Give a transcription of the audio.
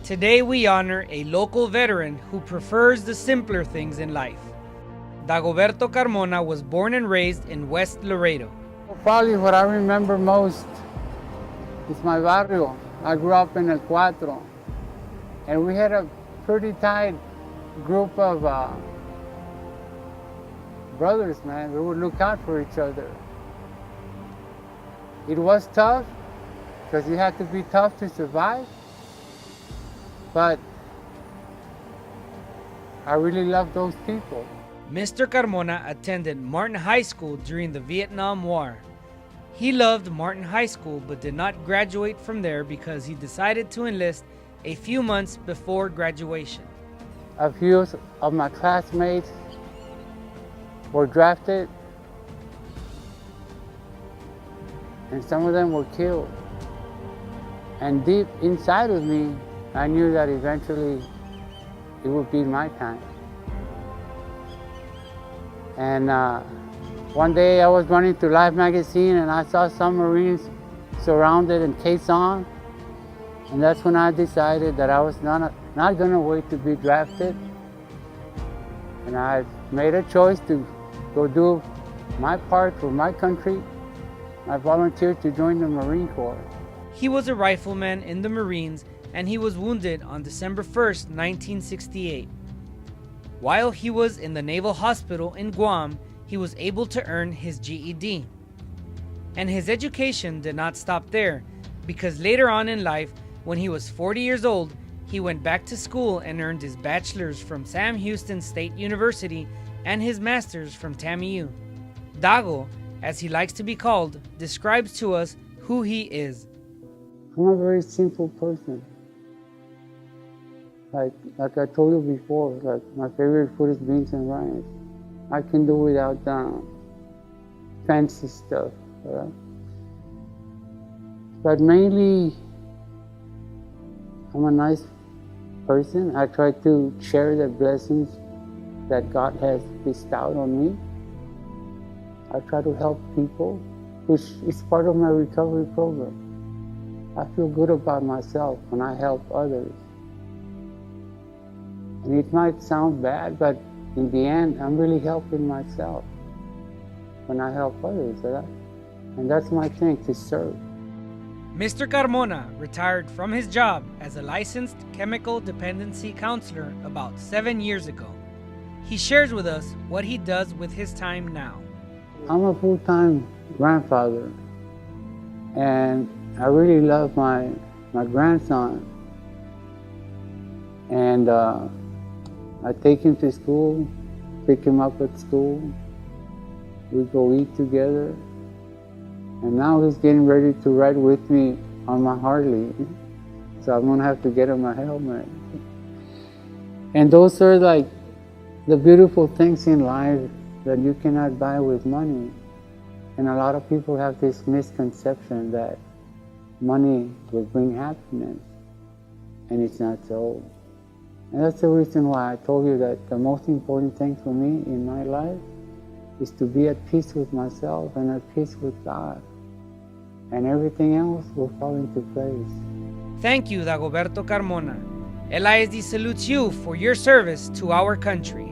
Today we honor a local veteran who prefers the simpler things in life. Dagoberto Carmona was born and raised in West Laredo. Probably what I remember most is my barrio. I grew up in El Cuatro, and we had a pretty tight group of brothers, man. We would look out for each other. It was tough, because you had to be tough to survive, but I really love those people. Mr. Carmona attended Martin High School during the Vietnam War. He loved Martin High School but did not graduate from there because he decided to enlist a few months before graduation. A few of my classmates were drafted, and some of them were killed. And deep inside of me, I knew that eventually it would be my time. And one day I was running through Life magazine and I saw some Marines surrounded in caisson. And that's when I decided that I was not going to wait to be drafted. And I made a choice to go do my part for my country. I volunteered to join the Marine Corps. He was a rifleman in the Marines and he was wounded on December 1st, 1968. While he was in the Naval Hospital in Guam, he was able to earn his GED. And his education did not stop there, because later on in life, when he was 40 years old, he went back to school and earned his bachelor's from Sam Houston State University and his master's from TAMU. Dago, as he likes to be called, describes to us who he is. I'm a very simple person. Like I told you before, like my favorite food is beans and rice. I can do without fancy stuff. But mainly, I'm a nice person. I try to share the blessings that God has bestowed on me. I try to help people, which is part of my recovery program. I feel good about myself when I help others. And it might sound bad, but in the end, I'm really helping myself when I help others. And that's my thing, to serve. Mr. Carmona retired from his job as a licensed chemical dependency counselor about 7 years ago. He shares with us what he does with his time now. I'm a full-time grandfather, and I really love my grandson. And I take him to school, pick him up at school, we go eat together, and now he's getting ready to ride with me on my Harley, so I'm gonna have to get him a helmet. And those are like the beautiful things in life that you cannot buy with money. And a lot of people have this misconception that money will bring happiness, and it's not so. And that's the reason why I told you that the most important thing for me in my life is to be at peace with myself and at peace with God. And everything else will fall into place. Thank you, Dagoberto Carmona. LISD salutes you for your service to our country.